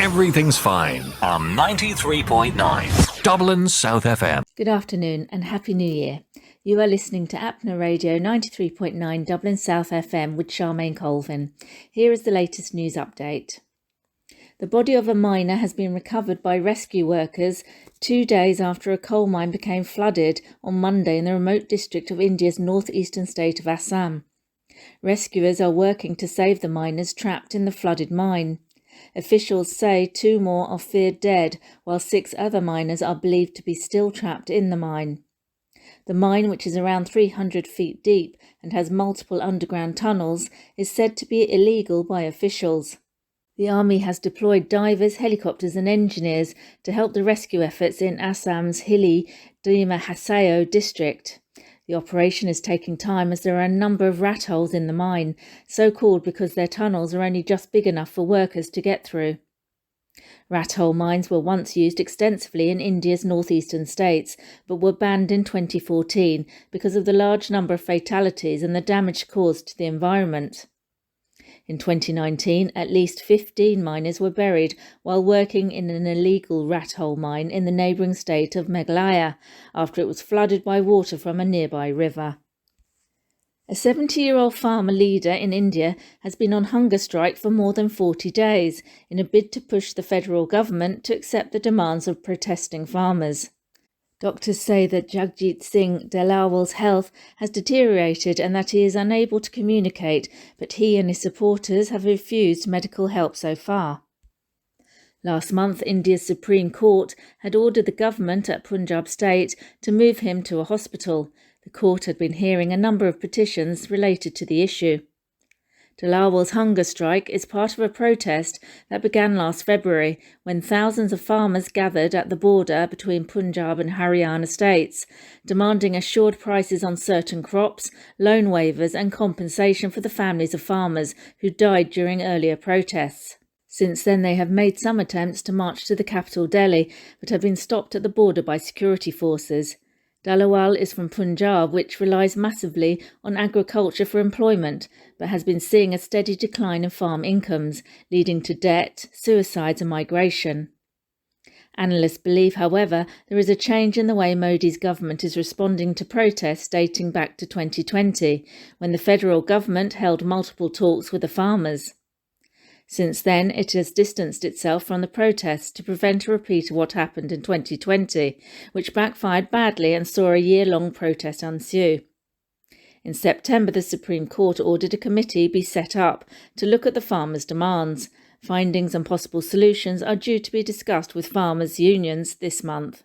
Everything's fine on 93.9 Dublin South FM. Good afternoon and Happy New Year. You are listening to Apna Radio 93.9 Dublin South FM with Charmaine Colvin. Here is the latest news update. The body of a miner has been recovered by rescue workers 2 days after a coal mine became flooded on Monday in the remote district of India's northeastern state of Assam. Rescuers are working to save the miners trapped in the flooded mine. Officials say 2 more are feared dead, while 6 other miners are believed to be still trapped in the mine. The mine, which is around 300 feet deep and has multiple underground tunnels, is said to be illegal by officials. The army has deployed divers, helicopters and engineers to help the rescue efforts in Assam's hilly Dima Hasao district. The operation is taking time as there are a number of rat holes in the mine, so called because their tunnels are only just big enough for workers to get through. Rat hole mines were once used extensively in India's northeastern states, but were banned in 2014 because of the large number of fatalities and the damage caused to the environment. In 2019, at least 15 miners were buried while working in an illegal rat hole mine in the neighbouring state of Meghalaya after it was flooded by water from a nearby river. A 70-year-old farmer leader in India has been on hunger strike for more than 40 days in a bid to push the federal government to accept the demands of protesting farmers. Doctors say that Jagjit Singh Dalawal's health has deteriorated and that he is unable to communicate, but he and his supporters have refused medical help so far. Last month, India's Supreme Court had ordered the government at Punjab state to move him to a hospital. The court had been hearing a number of petitions related to the issue. Dalawal's hunger strike is part of a protest that began last February when thousands of farmers gathered at the border between Punjab and Haryana states, demanding assured prices on certain crops, loan waivers and compensation for the families of farmers who died during earlier protests. Since then, they have made some attempts to march to the capital Delhi, but have been stopped at the border by security forces. Dalawal is from Punjab, which relies massively on agriculture for employment, but has been seeing a steady decline in farm incomes, leading to debt, suicides and migration. Analysts believe, however, there is a change in the way Modi's government is responding to protests dating back to 2020, when the federal government held multiple talks with the farmers. Since then, it has distanced itself from the protests to prevent a repeat of what happened in 2020, which backfired badly and saw a year-long protest ensue. In September, the Supreme Court ordered a committee be set up to look at the farmers' demands. Findings and possible solutions are due to be discussed with farmers' unions this month.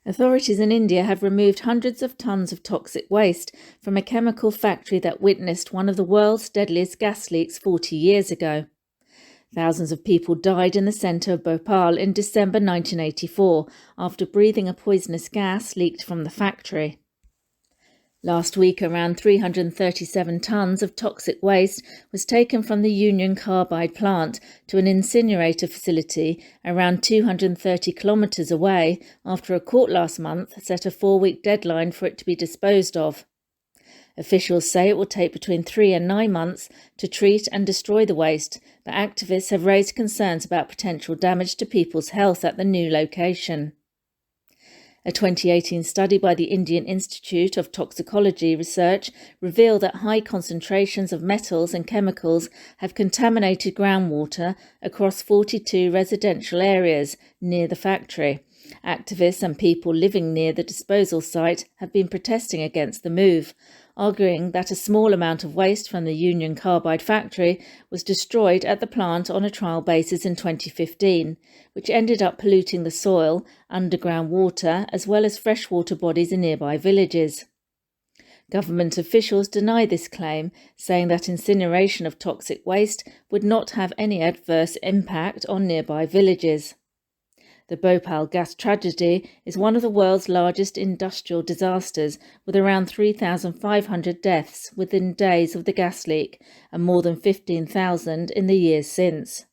Authorities in India have removed hundreds of tons of toxic waste from a chemical factory that witnessed one of the world's deadliest gas leaks 40 years ago. Thousands of people died in the centre of Bhopal in December 1984 after breathing a poisonous gas leaked from the factory. Last week, around 337 tonnes of toxic waste was taken from the Union Carbide plant to an incinerator facility around 230 kilometres away after a court last month set a 4-week deadline for it to be disposed of. Officials say it will take between 3 and 9 months to treat and destroy the waste, but activists have raised concerns about potential damage to people's health at the new location. A 2018 study by the Indian Institute of Toxicology Research revealed that high concentrations of metals and chemicals have contaminated groundwater across 42 residential areas near the factory. Activists and people living near the disposal site have been protesting against the move, arguing that a small amount of waste from the Union Carbide factory was destroyed at the plant on a trial basis in 2015, which ended up polluting the soil, underground water, as well as freshwater bodies in nearby villages. Government officials deny this claim, saying that incineration of toxic waste would not have any adverse impact on nearby villages. The Bhopal gas tragedy is one of the world's largest industrial disasters, with around 3,500 deaths within days of the gas leak and more than 15,000 in the years since.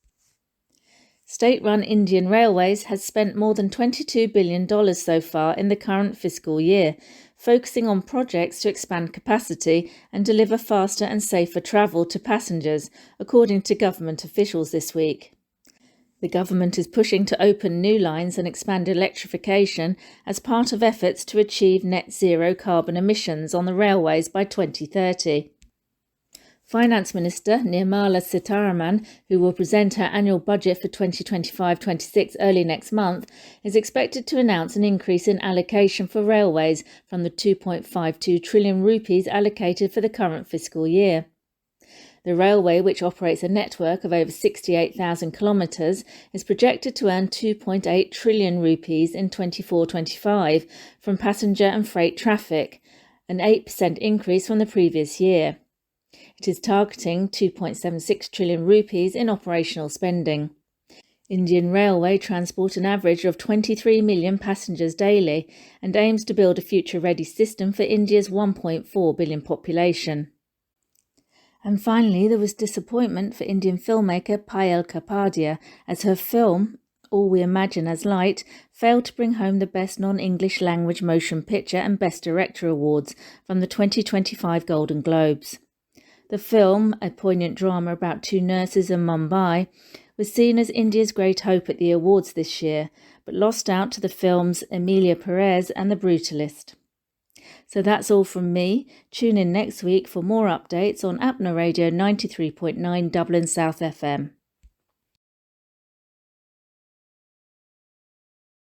State-run Indian Railways has spent more than $22 billion so far in the current fiscal year, focusing on projects to expand capacity and deliver faster and safer travel to passengers, according to government officials this week. The government is pushing to open new lines and expand electrification as part of efforts to achieve net zero carbon emissions on the railways by 2030. Finance Minister Nirmala Sitharaman, who will present her annual budget for 2025-26 early next month, is expected to announce an increase in allocation for railways from the 2.52 trillion rupees allocated for the current fiscal year. The railway, which operates a network of over 68,000 kilometres, is projected to earn 2.8 trillion rupees in 24-25 from passenger and freight traffic, an 8% increase from the previous year. It is targeting 2.76 trillion rupees in operational spending. Indian Railway transport an average of 23 million passengers daily and aims to build a future-ready system for India's 1.4 billion population. And finally, there was disappointment for Indian filmmaker Payal Kapadia as her film, All We Imagine as Light, failed to bring home the Best Non-English Language Motion Picture and Best Director awards from the 2025 Golden Globes. The film, a poignant drama about two nurses in Mumbai, was seen as India's great hope at the awards this year, but lost out to the films Emilia Perez and The Brutalist. So that's all from me. Tune in next week for more updates on Apna Radio 93.9 Dublin South FM.